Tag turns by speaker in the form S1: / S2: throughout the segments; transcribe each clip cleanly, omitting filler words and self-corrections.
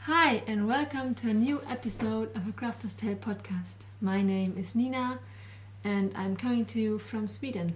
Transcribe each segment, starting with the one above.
S1: Hi and welcome to a new episode of Acrafterstale podcast. My name is Nina and I'm coming to you from Sweden.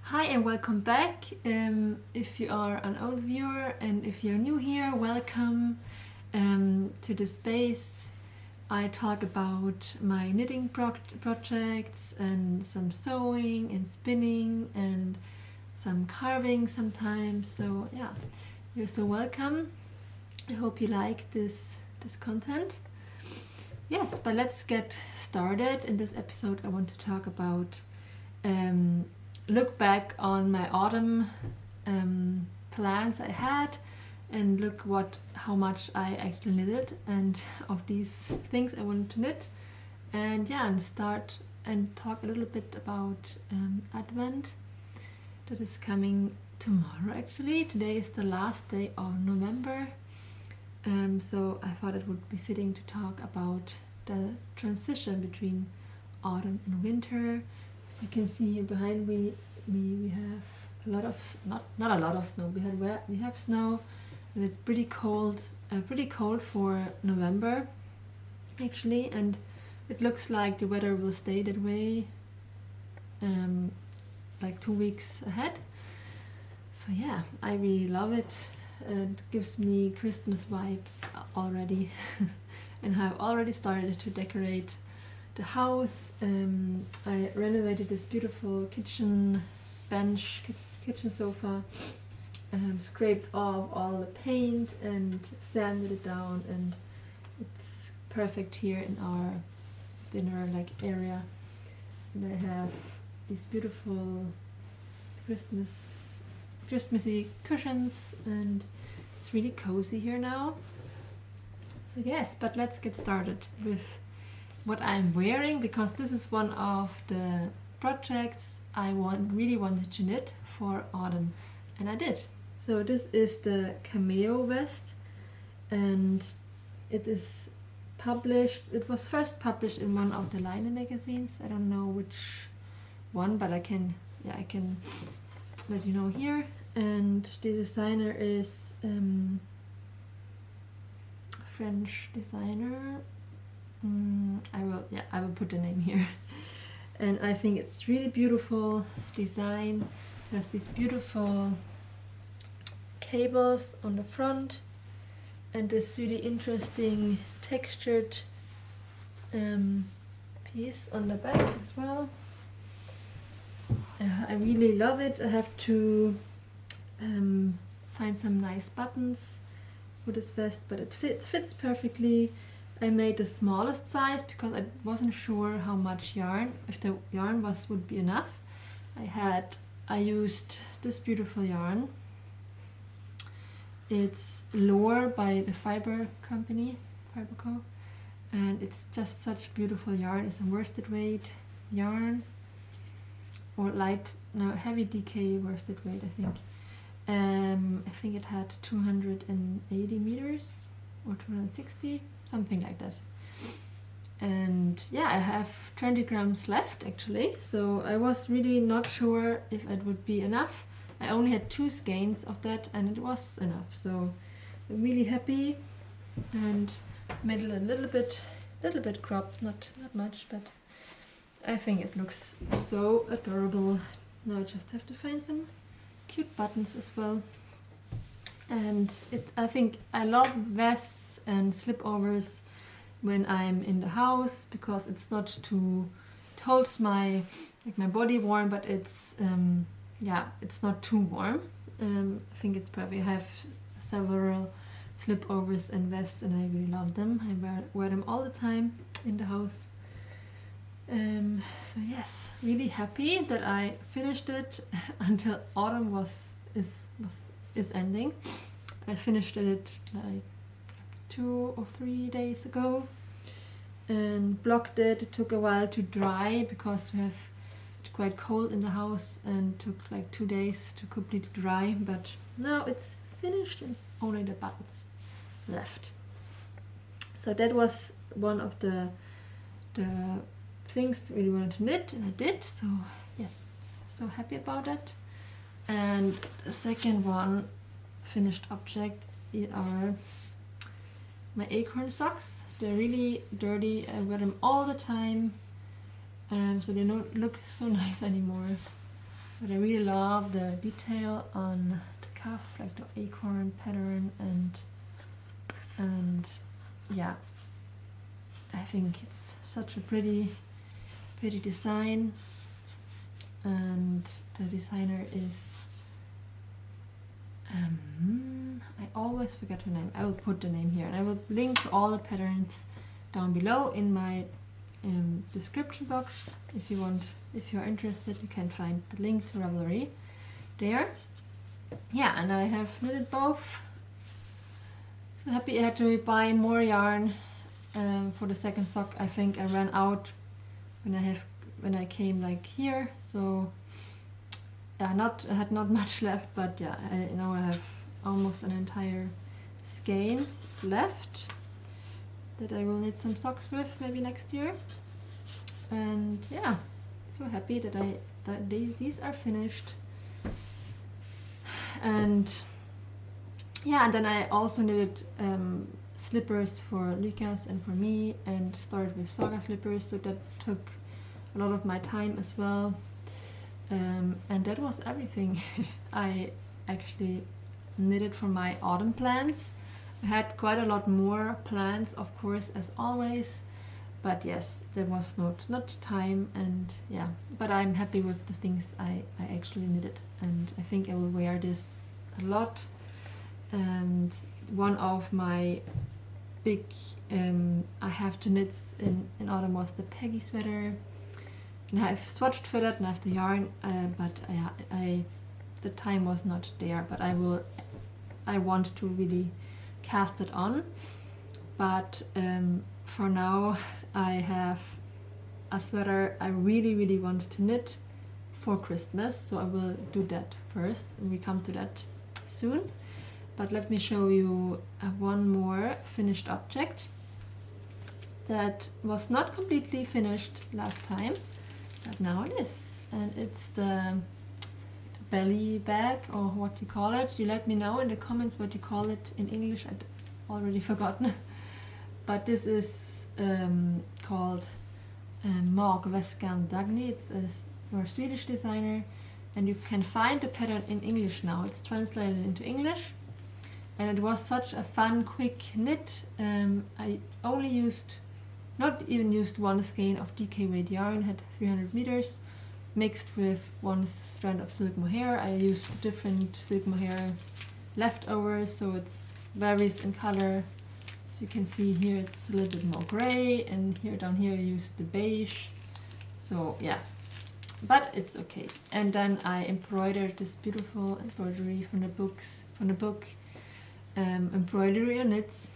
S1: Hi and welcome back. If you are an old viewer and if you're new here, welcome to the space. I talk about my knitting projects and some sewing and spinning and some carving sometimes. So yeah, you're so welcome. I hope you like this content. Yes, but let's get started. In this episode I want to talk about look back on my autumn plans I had and look how much I actually knitted and of these things I wanted to knit, and start and talk a little bit about Advent that is coming tomorrow. Actually, today is the last day of November, so I thought it would be fitting to talk about the transition between autumn and winter. As you can see here behind me, we have a lot of not a lot of snow. We have snow, and it's pretty cold for November actually, and it looks like the weather will stay that way like 2 weeks ahead. So yeah, I really love it. It gives me Christmas vibes already and I've already started to decorate the house. I renovated this beautiful kitchen bench, kitchen sofa, scraped off all the paint and sanded it down, and it's perfect here in our dinner area. And I have these beautiful Christmassy cushions, and it's really cozy here now. So yes, but let's get started with what I'm wearing, because this is one of the projects I really wanted to knit for autumn, and I did. So this is the cameo vest, and it was first published in one of the Line magazines. I don't know which one, but I can let you know here. And the designer is French designer. I will put the name here. And I think it's really beautiful design. It has these beautiful cables on the front and this really interesting textured piece on the back as well. I really love it. I have to find some nice buttons for this vest, but it fits perfectly. I made the smallest size because I wasn't sure how much yarn, if the yarn would be enough. I used this beautiful yarn. It's Lore by the Fiber Co, and it's just such beautiful yarn. It's a worsted weight yarn, or heavy DK worsted weight, I think. I think it had 280 meters or 260, something like that. And yeah, I have 20 grams left actually, so I was really not sure if it would be enough. I only had 2 skeins of that and it was enough, so I'm really happy, and made it a little bit cropped, not much, but I think it looks so adorable. Now I just have to find some cute buttons as well. And I think I love vests and slipovers when I'm in the house, because it's not too, it holds my body warm, but it's it's not too warm. I think it's perfect. I have several slipovers and vests and I really love them. I wear them all the time in the house. So yes, really happy that I finished it until autumn is ending. I finished it like 2 or 3 days ago and blocked it. It took a while to dry because we have it quite cold in the house and took like 2 days to completely dry, but now it's finished and only the buttons left. So that was one of the things I really wanted to knit, and I did, so yes, so happy about that. And the second one, finished object, are my acorn socks. They're really dirty, I wear them all the time, so they don't look so nice anymore, but I really love the detail on the cuff, like the acorn pattern, and yeah, I think it's such a pretty design, and the designer is I always forget her name. I will put the name here and I will link to all the patterns down below in my description box. If you're interested, you can find the link to Ravelry there. Yeah, and I have knitted both. So happy I had to buy more yarn for the second sock. I think I ran out when I came like here, so yeah, I had not much left, but yeah, now I have almost an entire skein left that I will knit some socks with maybe next year. And yeah, so happy that these are finished. And yeah, and then I also knitted slippers for Lucas and for me, and started with Saga slippers, so that took a lot of my time as well. And that was everything I actually knitted for my autumn plans. I had quite a lot more plans, of course, as always, but yes, there was not time, and yeah, but I'm happy with the things I actually knitted, and I think I will wear this a lot. And one of my big I have to knits in autumn was the Peggy sweater, and I've swatched for that and I have the yarn, but the time was not there, but I want to really cast it on. But for now I have a sweater I really want to knit for Christmas, so I will do that first and we come to that soon. But let me show you one more finished object that was not completely finished last time, but now it is, and it's the belly bag, or what you call it. You let me know in the comments what you call it in English. I'd already forgotten. But this is called Magväskan Dagny. It's for a Swedish designer, and you can find the pattern in English now. It's translated into English, and it was such a fun, quick knit. I only not even used one skein of DK weight yarn, had 300 meters, mixed with one strand of silk mohair. I used different silk mohair leftovers, so it varies in color. So you can see here it's a little bit more gray, and down here I used the beige. So yeah, but it's okay. And then I embroidered this beautiful embroidery from the book Embroidery on Knits.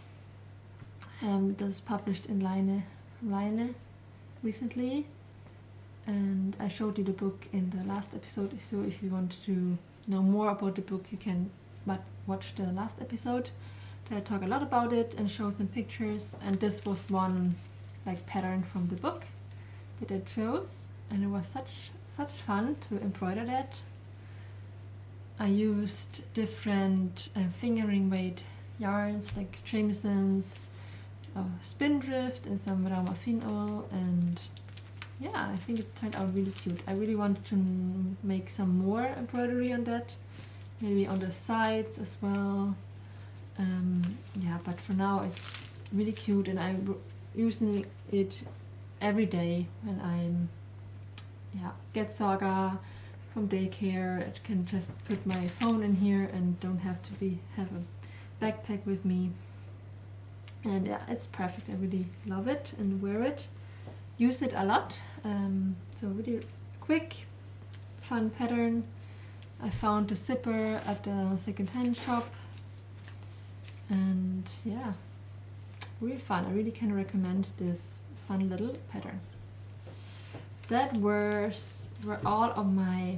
S1: That's published in Leine recently, and I showed you the book in the last episode, so if you want to know more about the book you can watch the last episode. There I talk a lot about it and show some pictures, and this was one like pattern from the book outfit I chose, and it was such fun to embroider that. I used different fingering weight yarns like Jamieson's, Spindrift, and some Raumafin oil, and yeah, I think it turned out really cute. I really wanted to make some more embroidery on that, maybe on the sides as well. Yeah, but for now it's really cute, and I'm using it every day when I'm get Saga from daycare. I can just put my phone in here and don't have to have a backpack with me. And yeah, it's perfect. I really love it and wear it. Use it a lot. So really quick, fun pattern. I found the zipper at a second-hand shop. And yeah, really fun. I really can recommend this fun little pattern. That were all of my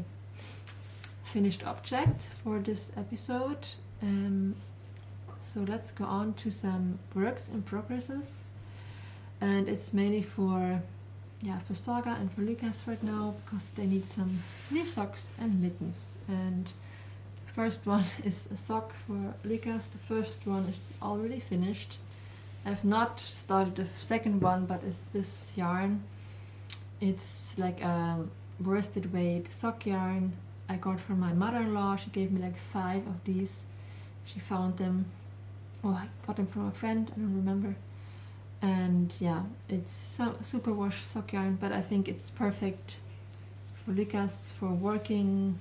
S1: finished objects for this episode. So let's go on to some works in progresses, and it's mainly for Saga and for Lucas right now, because they need some new socks and mittens. And the first one is a sock for Lucas. The first one is already finished. I've not started the second one, but it's this yarn. It's like a worsted weight sock yarn I got from my mother-in-law. She gave me like 5 of these. She found them. Oh, I got them from a friend, I don't remember. And yeah, it's some superwash sock yarn, but I think it's perfect for Lucas for working,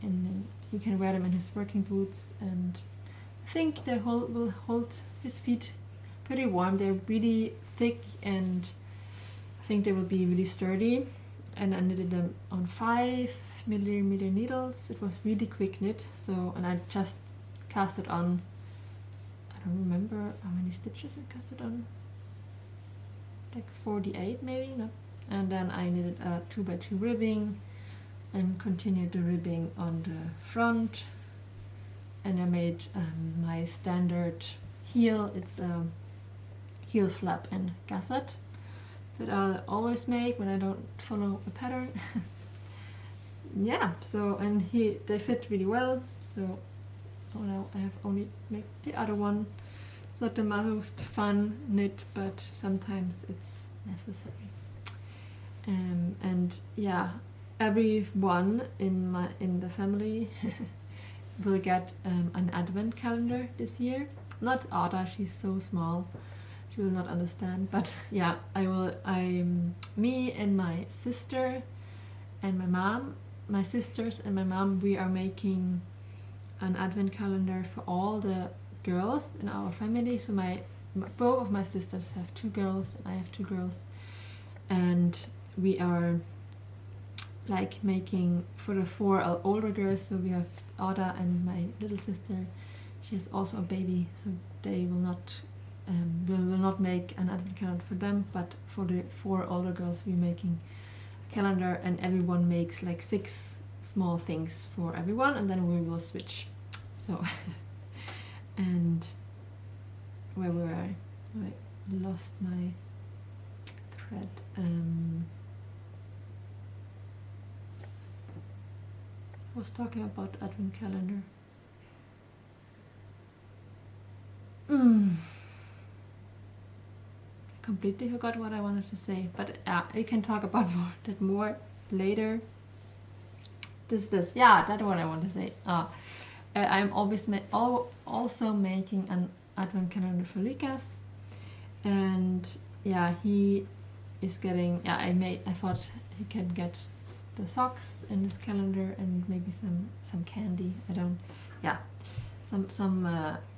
S1: and he can wear them in his working boots, and I think they will hold his feet pretty warm. They're really thick, and I think they will be really sturdy. And I knitted them on 5mm needles. It was really quick knit, and I just cast it on, I don't remember how many stitches I cast it on, like 48 maybe, no? And then I knitted a 2x2 ribbing and continued the ribbing on the front, and I made my standard heel. It's a heel flap and gusset that I always make when I don't follow a pattern. Yeah, so and they fit really well. So now I have only made the other one. It's not the most fun knit, but sometimes it's necessary. And yeah, everyone in the family will get an advent calendar this year. Not Ada, she's so small. She will not understand, but yeah, I will. Me and my sister and my mom, my sisters and my mom, we are making an advent calendar for all the girls in our family. So both of my sisters have 2 girls and I have 2 girls, and we are like making for the 4 older girls. So we have Ada and my little sister. She has also a baby, so they will not. We will not make an advent calendar for them, but for the 4 older girls we're making a calendar, and everyone makes like 6 small things for everyone, and then we will switch. So and where were I lost my thread. I was talking about advent calendar. Completely forgot what I wanted to say, but we can talk about that more later. That's what I want to say. I'm always also making an advent calendar for Lucas, and yeah, he is getting. Yeah, I thought he can get the socks in this calendar and maybe some candy. I don't. Yeah, some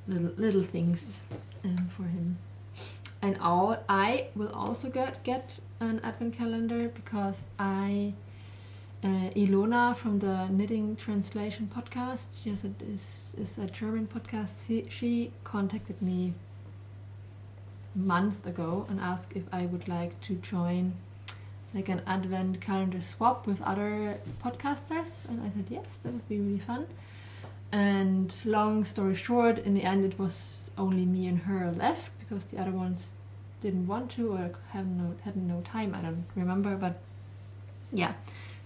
S1: little things for him. And I will also get an advent calendar, because Ilona from the Knitting Translation podcast, yes, it is a German podcast. She contacted me months ago and asked if I would like to join like an advent calendar swap with other podcasters, and I said yes, that would be really fun. And long story short, in the end it was only me and her left, because the other ones didn't want to or had no time, I don't remember, but yeah.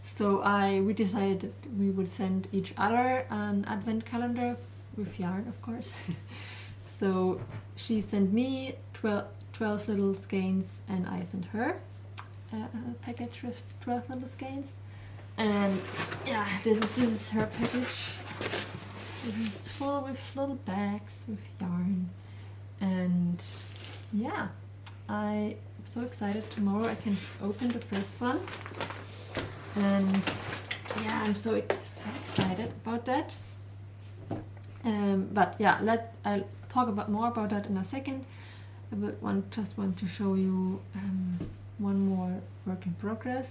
S1: So we decided that we would send each other an advent calendar with yarn, of course. So she sent me 12 little skeins and I sent her a package with 12 little skeins. And yeah, this is her package. It's full with little bags with yarn. And yeah, I'm so excited. Tomorrow I can open the first one. And yeah, I'm so excited about that. But yeah, I'll talk more about that in a second. I just want to show you one more work in progress.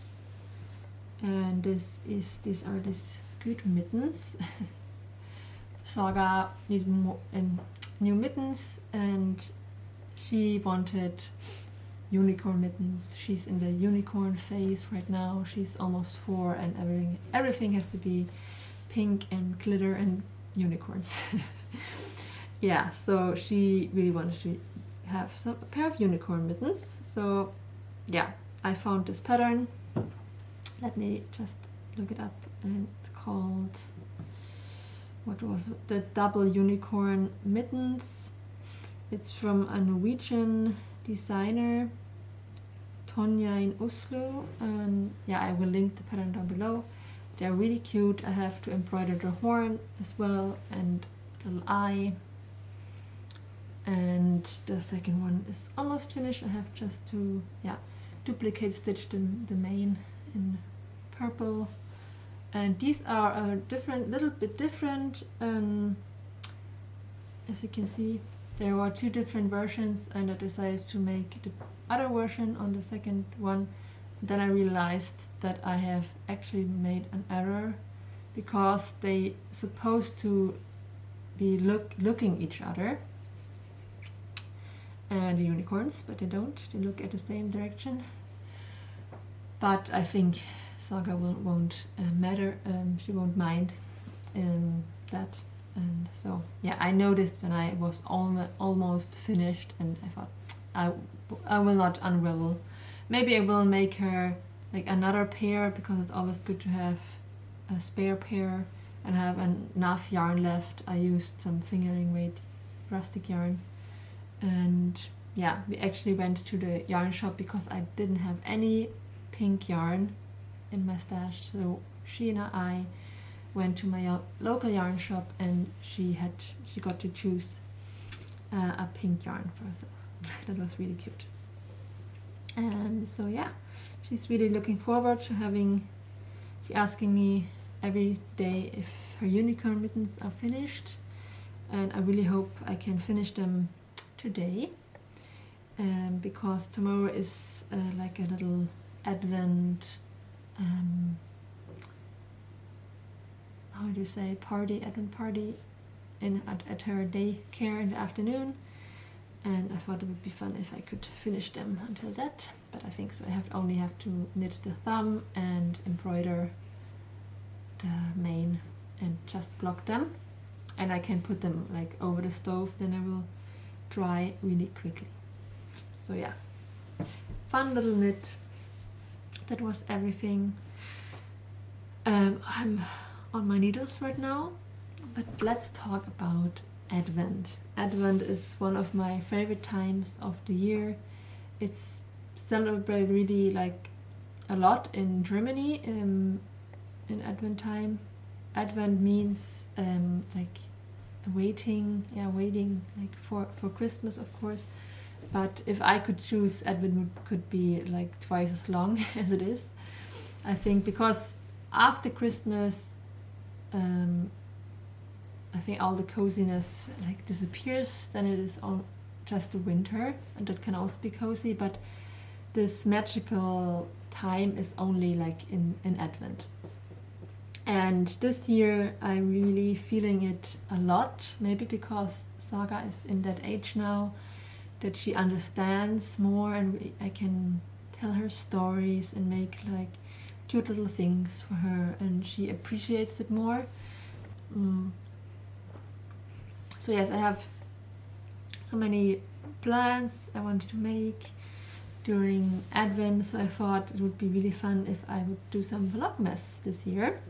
S1: And these are good mittens. Saga needed new mittens, and she wanted unicorn mittens. She's in the unicorn phase right now. She's almost 4, and everything has to be pink and glitter and unicorns. Yeah, so she really wanted to have a pair of unicorn mittens. So yeah, I found this pattern. Let me just look it up. It's called, what was it? The Double Unicorn Mittens. It's from a Norwegian designer, Tonja in Oslo, and yeah, I will link the pattern down below. They're really cute. I have to embroider the horn as well and a little eye. And the second one is almost finished. I have just to duplicate stitch the mane in purple. And these are a little bit different. As you can see, there were 2 different versions, and I decided to make the other version on the second one. Then I realized that I have actually made an error, because they supposed to be looking each other, and the unicorns, but they don't. They look at the same direction. But I think Saga won't matter. She won't mind that. And so yeah, I noticed when I was almost finished, and I thought I will not unravel. Maybe I will make her like another pair, because it's always good to have a spare pair and have enough yarn left. I used some fingering weight rustic yarn, and yeah, we actually went to the yarn shop because I didn't have any pink yarn in my stash. So she and I went to my local yarn shop, and she got to choose a pink yarn for herself. That was really cute. And so yeah, she's really looking forward to she's asking me every day if her unicorn mittens are finished, and I really hope I can finish them today, because tomorrow is like a little advent how do you say, advent party at her daycare in the afternoon. And I thought it would be fun if I could finish them until that, but I think so. I only have to knit the thumb and embroider the mane and just block them, and I can put them like over the stove, then I will dry really quickly. So yeah, fun little knit. That was everything. I'm on my needles right now, but let's talk about Advent. Advent is one of my favorite times of the year. It's celebrated really like a lot in Germany in Advent time. Advent means like waiting like for Christmas, of course. But if I could choose, Advent could be like twice as long as it is. I think because after Christmas, I think all the coziness like disappears. Then it is all just the winter, and that can also be cozy. But this magical time is only like in Advent. And this year I'm really feeling it a lot. Maybe because Saga is in that age now that she understands more, and I can tell her stories and make like cute little things for her, and she appreciates it more. So yes, I have so many plans I wanted to make during Advent, so I thought it would be really fun if I would do some Vlogmas this year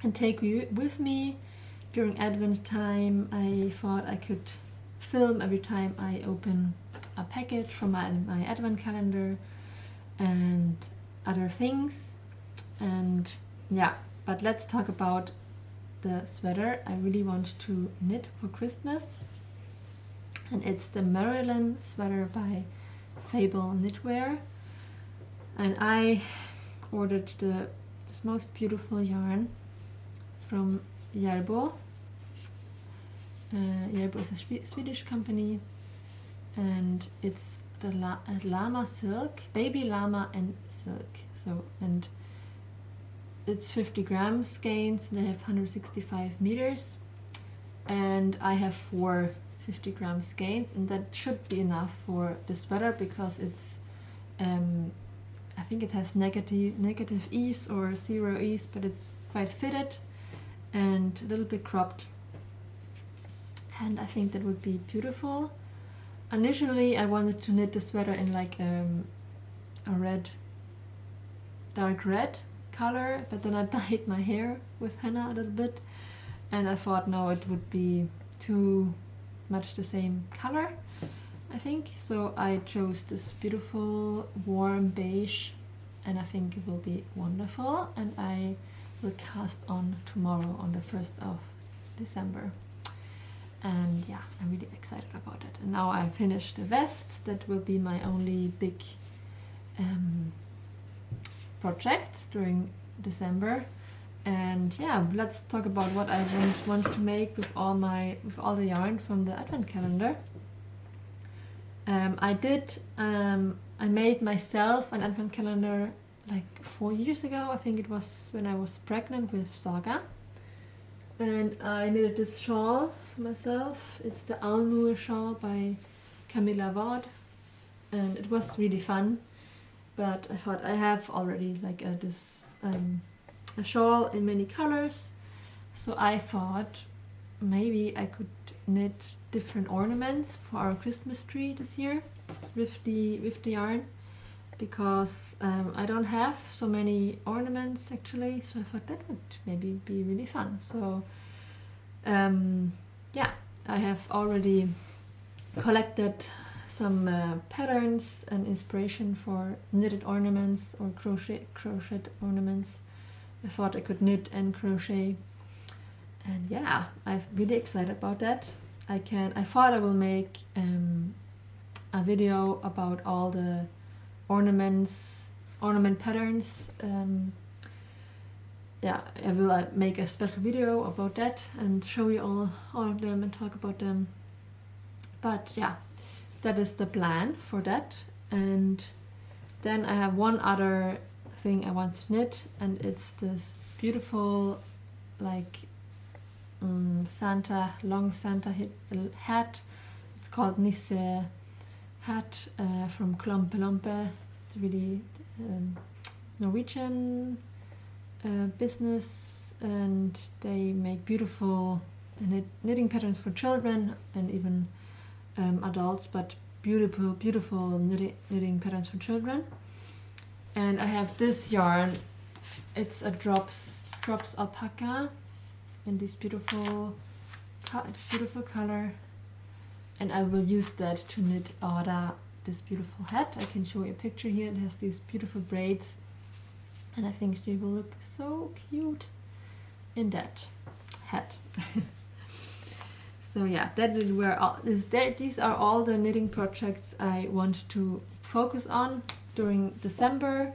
S1: and take you with me during Advent time. I thought I could film every time I open a package from my Advent calendar and other things. And yeah, but let's talk about the sweater I really want to knit for Christmas, and it's the Marilyn sweater by Fable Knitwear. And I ordered this most beautiful yarn from Järbo. Järbo is a Swedish company, and it's the llama silk, baby llama and silk. So, and it's 50 gram skeins. They have 165 meters, and I have 4 50 gram skeins, and that should be enough for the sweater because it's I think it has negative ease or 0 ease, but it's quite fitted and a little bit cropped, and I think that would be beautiful. Initially I wanted to knit the sweater in like a dark red color, but then I dyed my hair with henna a little bit, and I thought no, it would be too much the same color, I think. So I chose this beautiful warm beige, and I think it will be wonderful, and I will cast on tomorrow on the 1st of December. And yeah, I'm really excited about it. And now I finished the vest. That will be my only big project during December. And yeah, let's talk about what I want to make with all the yarn from the Advent calendar. I made myself an Advent calendar like 4 years ago. I think it was when I was pregnant with Saga. And I knitted this shawl for myself. It's the Alnur shawl by Camilla Ward, and it was really fun. But I thought I have already like a shawl in many colors, so I thought maybe I could knit different ornaments for our Christmas tree this year with the yarn, because I don't have so many ornaments actually, so I thought that would maybe be really fun. So yeah, I have already collected some patterns and inspiration for knitted ornaments or crocheted ornaments. I thought I could knit and crochet, and yeah, I'm really excited about that. I thought I will make a video about all the ornament patterns. Yeah, I will make a special video about that and show you all of them and talk about them. But yeah, that is the plan for that. And then I have one other thing I want to knit, and it's this beautiful like long Santa hat. It's called Nisse hat from Klompe Lompe. It's really Norwegian business, and they make beautiful knitting patterns for children and even adults, but beautiful knitting patterns for children. And I have this yarn. It's a drops alpaca in this beautiful color, and I will use that to knit Ada this beautiful hat. I can show you a picture here. It has these beautiful braids, and I think she will look so cute in that hat. So yeah, these are all the knitting projects I want to focus on during December.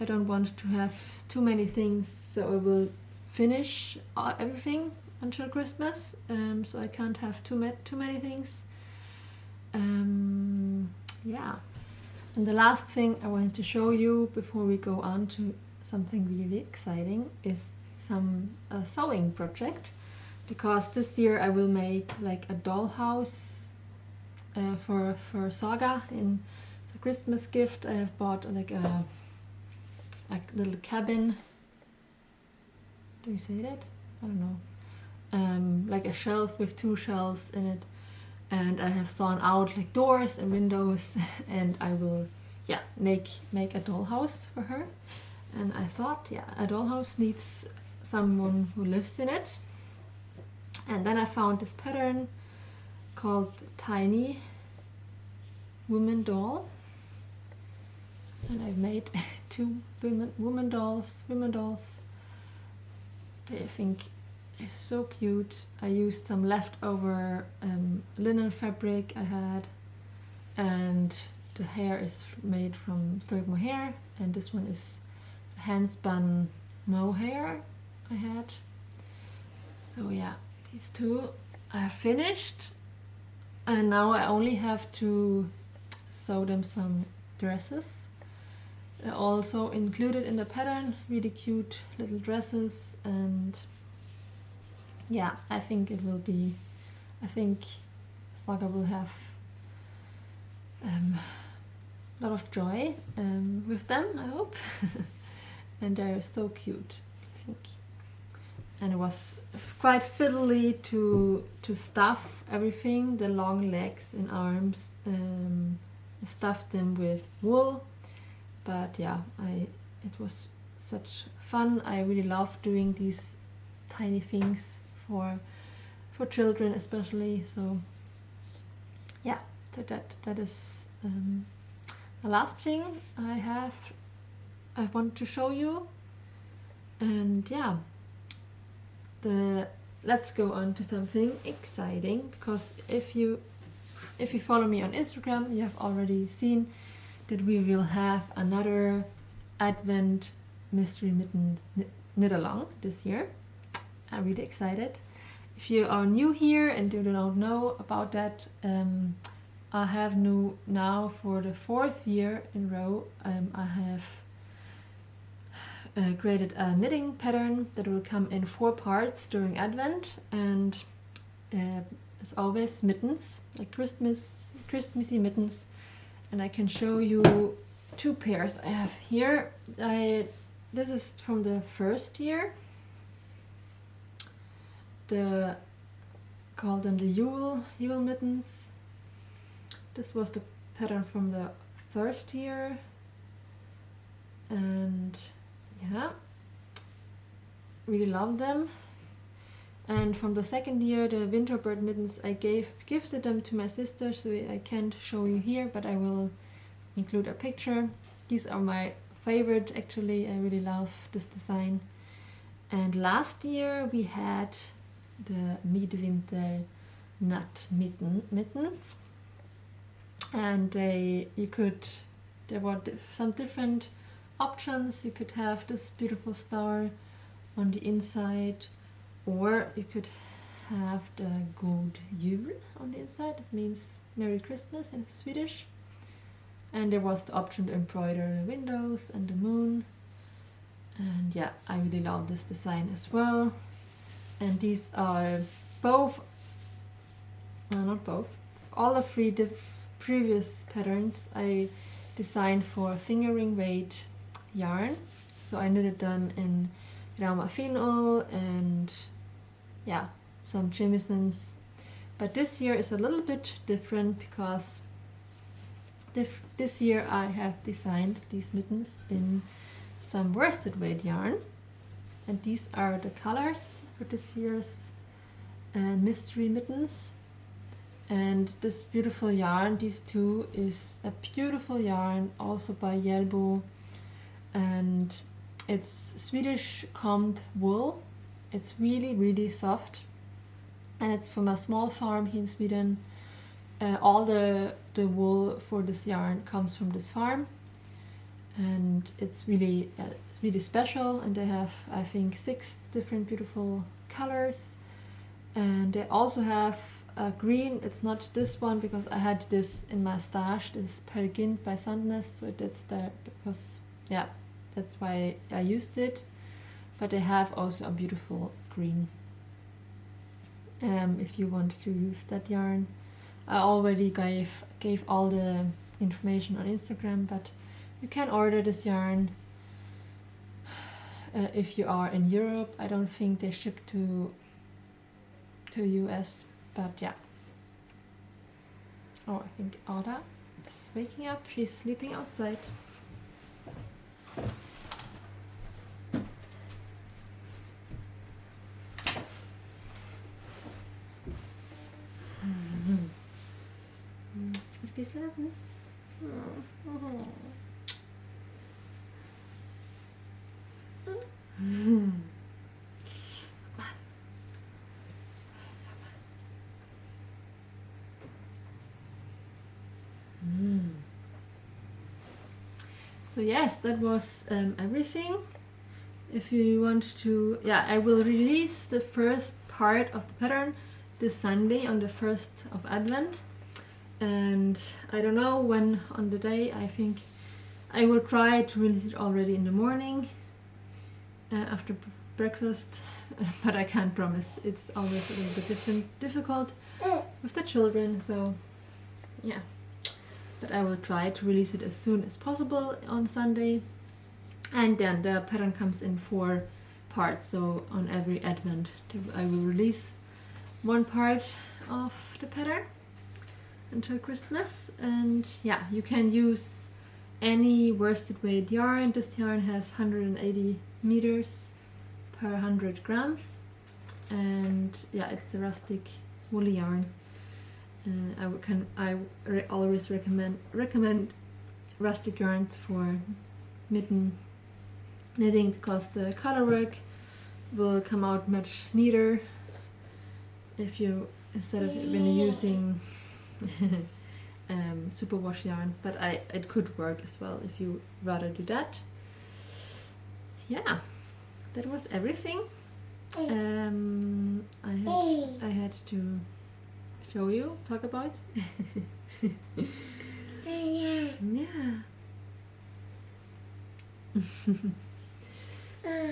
S1: I don't want to have too many things, so I will finish everything until Christmas. So I can't have too many things. Yeah. And the last thing I wanted to show you before we go on to something really exciting is a sewing project, because this year I will make like a dollhouse for Saga in the Christmas gift. I have bought like a little cabin. Do you say that? I don't know. Like a shelf with 2 shelves in it, and I have sawn out like doors and windows and I will make a dollhouse for her. And I thought, a dollhouse needs someone who lives in it. And then I found this pattern called Tiny Woman Doll, and I've made 2 woman dolls. They, I think, are so cute. I used some leftover linen fabric I had, and the hair is made from silk mohair, and this one is hand spun mohair I had. So yeah, these 2 I have finished, and now I only have to sew them some dresses. They're also included in the pattern, really cute little dresses, and yeah, I think Saga will have a lot of joy with them, I hope. And they're so cute, I think. And it was quite fiddly to stuff everything, the long legs and arms. I stuffed them with wool, but yeah, it was such fun. I really love doing these tiny things for children especially. So yeah, so that is the last thing I want to show you. And yeah, let's go on to something exciting, because if you follow me on Instagram, you have already seen that we will have another Advent mystery mitten knit along this year. I'm really excited. If you are new here and you don't know about that, I have now for the 4th year in a row, I have created a knitting pattern that will come in 4 parts during Advent, and as always, mittens, like Christmassy mittens. And I can show you 2 pairs I have here. This is from the 1st year. Call them the Yule mittens. This was the pattern from the 1st year, and yeah, really love them. And from the 2nd year, the Winterbird mittens, I gifted them to my sister, so I can't show you here, but I will include a picture. These are my favorite, actually. I really love this design. And last year we had the Midwinter Nut mittens, and there were some different options. You could have this beautiful star on the inside, or you could have the God Jul on the inside. It means Merry Christmas in Swedish. And there was the option to embroider the windows and the moon. And yeah, I really love this design as well. And these are both, well, not both, all the 3 previous patterns I designed for fingering weight yarn. So I knitted them in Rauma Finol and yeah, some Jamisons. But this year is a little bit different, because this year I have designed these mittens in some worsted weight yarn, and these are the colors for this year's mystery mittens. And this beautiful yarn, these 2, is a beautiful yarn also by Jelbo, and it's Swedish combed wool. It's really, really soft, and it's from a small farm here in Sweden. All the wool for this yarn comes from this farm, and it's really really special. And they have, I think, 6 different beautiful colors, and they also have a green. It's not this one, because I had this in my stash. This is Peer Gynt by Sandnes, so that's there because yeah, that's why I used it. But they have also a beautiful green. If you want to use that yarn, I already gave all the information on Instagram, but you can order this yarn if you are in Europe. I don't think they ship to US, but yeah. Oh, I think Ada is waking up. She's sleeping outside. Ska ich schlafen? So yes, that was everything. If you want to, I will release the first part of the pattern this Sunday on the 1st of Advent. And I don't know when on the day. I think I will try to release it already in the morning after breakfast, but I can't promise. It's always a little bit difficult with the children, so yeah. But I will try to release it as soon as possible on Sunday. And then the pattern comes in 4 parts, so on every Advent I will release one part of the pattern until Christmas. And yeah, you can use any worsted weight yarn. This yarn has 180 meters per 100 grams, and yeah, it's a rustic woolly yarn. I always recommend rustic yarns for mitten knitting because the colorwork will come out much neater if you instead of when you're using superwash yarn. But it could work as well if you rather do that. Yeah, that was everything. I had to show you, talk about. Yeah.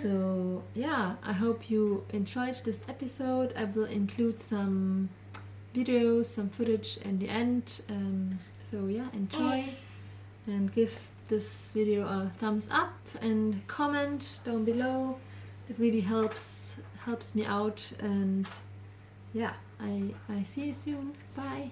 S1: So yeah, I hope you enjoyed this episode. I will include some videos, some footage in the end. So yeah, enjoy and give this video a thumbs up and comment down below. It really helps me out. And yeah, I see you soon. Bye.